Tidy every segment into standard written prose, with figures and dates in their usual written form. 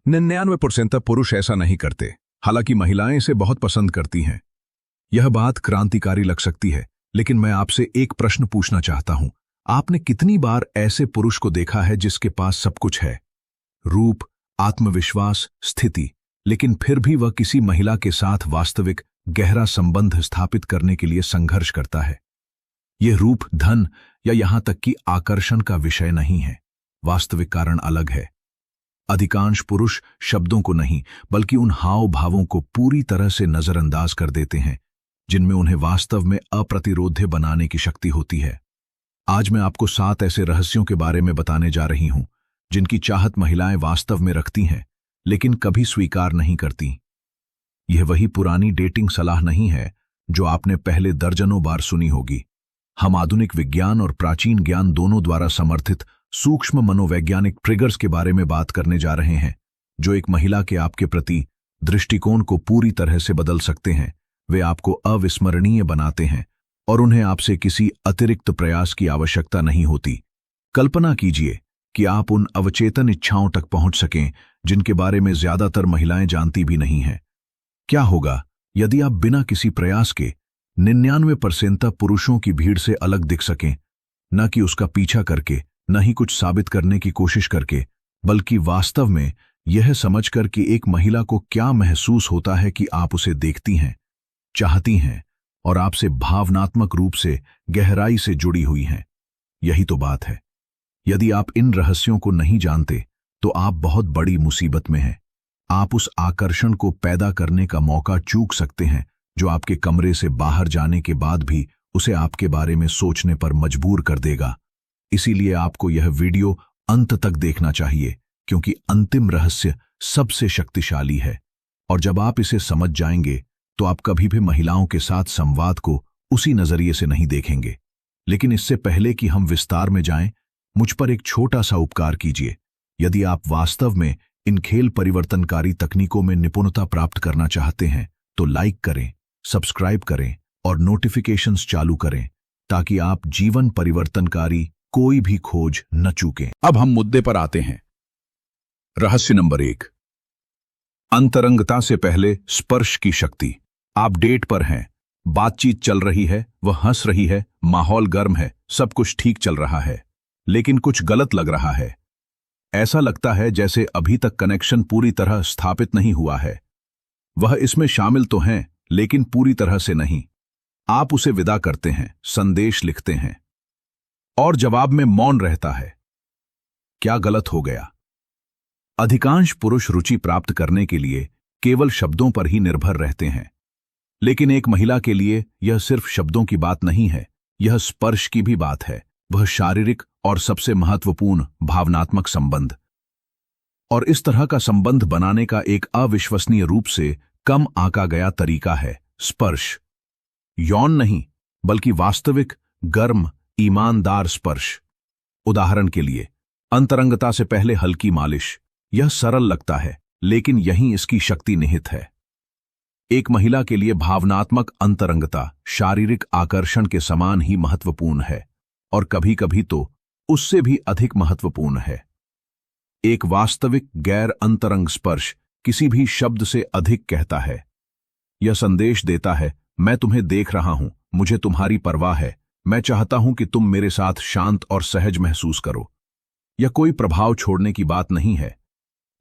99% पुरुष ऐसा नहीं करते, हालांकि महिलाएं इसे बहुत पसंद करती हैं। यह बात क्रांतिकारी लग सकती है, लेकिन मैं आपसे एक प्रश्न पूछना चाहता हूं। आपने कितनी बार ऐसे पुरुष को देखा है जिसके पास सब कुछ है, रूप, आत्मविश्वास, स्थिति, लेकिन फिर भी वह किसी महिला के साथ वास्तविक गहरा संबंध स्थापित करने के लिए संघर्ष करता है? यह रूप, धन या यहां तक कि आकर्षण का विषय नहीं है। वास्तविक कारण अलग है। अधिकांश पुरुष शब्दों को नहीं, बल्कि उन हाव भावों को पूरी तरह से नजरअंदाज कर देते हैं जिनमें उन्हें वास्तव में अप्रतिरोध्य बनाने की शक्ति होती है। आज मैं आपको 7 ऐसे रहस्यों के बारे में बताने जा रही हूं जिनकी चाहत महिलाएं वास्तव में रखती हैं, लेकिन कभी स्वीकार नहीं करती। यह वही पुरानी डेटिंग सलाह नहीं है जो आपने पहले दर्जनों बार सुनी होगी। हम आधुनिक विज्ञान और प्राचीन ज्ञान दोनों द्वारा समर्थित सूक्ष्म मनोवैज्ञानिक ट्रिगर्स के बारे में बात करने जा रहे हैं, जो एक महिला के आपके प्रति दृष्टिकोण को पूरी तरह से बदल सकते हैं। वे आपको अविस्मरणीय बनाते हैं और उन्हें आपसे किसी अतिरिक्त प्रयास की आवश्यकता नहीं होती। कल्पना कीजिए कि आप उन अवचेतन इच्छाओं तक पहुंच सकें जिनके बारे में ज्यादातर महिलाएं जानती भी नहीं हैं। क्या होगा यदि आप बिना किसी प्रयास के 99% पुरुषों की भीड़ से अलग दिख सकें, न कि उसका पीछा करके, न ही कुछ साबित करने की कोशिश करके, बल्कि वास्तव में यह समझकर कि एक महिला को क्या महसूस होता है कि आप उसे देखती हैं, चाहती हैं और आपसे भावनात्मक रूप से गहराई से जुड़ी हुई हैं। यही तो बात है। यदि आप इन रहस्यों को नहीं जानते तो आप बहुत बड़ी मुसीबत में हैं। आप उस आकर्षण को पैदा करने का मौका चूक सकते हैं जो आपके कमरे से बाहर जाने के बाद भी उसे आपके बारे में सोचने पर मजबूर कर देगा। इसीलिए आपको यह वीडियो अंत तक देखना चाहिए, क्योंकि अंतिम रहस्य सबसे शक्तिशाली है। और जब आप इसे समझ जाएंगे तो आप कभी भी महिलाओं के साथ संवाद को उसी नजरिए से नहीं देखेंगे। लेकिन इससे पहले कि हम विस्तार में जाएं, मुझ पर एक छोटा सा उपकार कीजिए। यदि आप वास्तव में इन खेल परिवर्तनकारी तकनीकों में निपुणता प्राप्त करना चाहते हैं तो लाइक करें, सब्सक्राइब करें और नोटिफिकेशंस चालू करें, ताकि आप जीवन परिवर्तनकारी कोई भी खोज न चूकें। अब हम मुद्दे पर आते हैं। रहस्य नंबर 1, अंतरंगता से पहले स्पर्श की शक्ति। आप डेट पर हैं, बातचीत चल रही है, वह हंस रही है, माहौल गर्म है, सब कुछ ठीक चल रहा है, लेकिन कुछ गलत लग रहा है। ऐसा लगता है जैसे अभी तक कनेक्शन पूरी तरह स्थापित नहीं हुआ है। वह इसमें शामिल तो हैं, लेकिन पूरी तरह से नहीं। आप उसे विदा करते हैं, संदेश लिखते हैं, और जवाब में मौन रहता है। क्या गलत हो गया? अधिकांश पुरुष रुचि प्राप्त करने के लिए केवल शब्दों पर ही निर्भर रहते हैं, लेकिन एक महिला के लिए यह सिर्फ शब्दों की बात नहीं है, यह स्पर्श की भी बात है। वह शारीरिक और सबसे महत्वपूर्ण भावनात्मक संबंध। और इस तरह का संबंध बनाने का एक अविश्वसनीय रूप से कम आंका गया तरीका है स्पर्श। यौन नहीं, बल्कि वास्तविक, गर्म, ईमानदार स्पर्श। उदाहरण के लिए, अंतरंगता से पहले हल्की मालिश। यह सरल लगता है, लेकिन यहीं इसकी शक्ति निहित है। एक महिला के लिए भावनात्मक अंतरंगता शारीरिक आकर्षण के समान ही महत्वपूर्ण है, और कभी कभी तो उससे भी अधिक महत्वपूर्ण है। एक वास्तविक गैर अंतरंग स्पर्श किसी भी शब्द से अधिक कहता है। यह संदेश देता है, मैं तुम्हें देख रहा हूं, मुझे तुम्हारी परवाह है, मैं चाहता हूं कि तुम मेरे साथ शांत और सहज महसूस करो। यह कोई प्रभाव छोड़ने की बात नहीं है।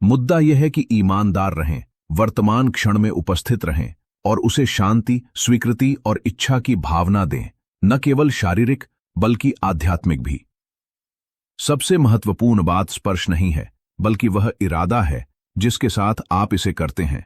मुद्दा यह है कि ईमानदार रहें, वर्तमान क्षण में उपस्थित रहें और उसे शांति, स्वीकृति और इच्छा की भावना दें, न केवल शारीरिक बल्कि आध्यात्मिक भी। सबसे महत्वपूर्ण बात स्पर्श नहीं है, बल्कि वह इरादा है जिसके साथ आप इसे करते हैं।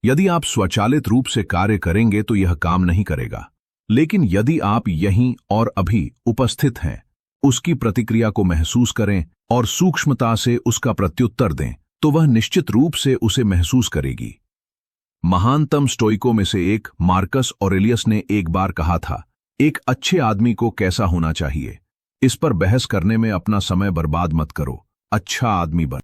यदि आप स्वचालित रूप से कार्य करेंगे तो यह काम नहीं करेगा, लेकिन यदि आप यहीं और अभी उपस्थित हैं, उसकी प्रतिक्रिया को महसूस करें और सूक्ष्मता से उसका प्रत्युत्तर दें, तो वह निश्चित रूप से उसे महसूस करेगी। महानतम स्टोइकों में से एक मार्कस ऑरेलियस ने एक बार कहा था, एक अच्छे आदमी को कैसा होना चाहिए, इस पर बहस करने में अपना समय बर्बाद मत करो, अच्छा आदमी बन।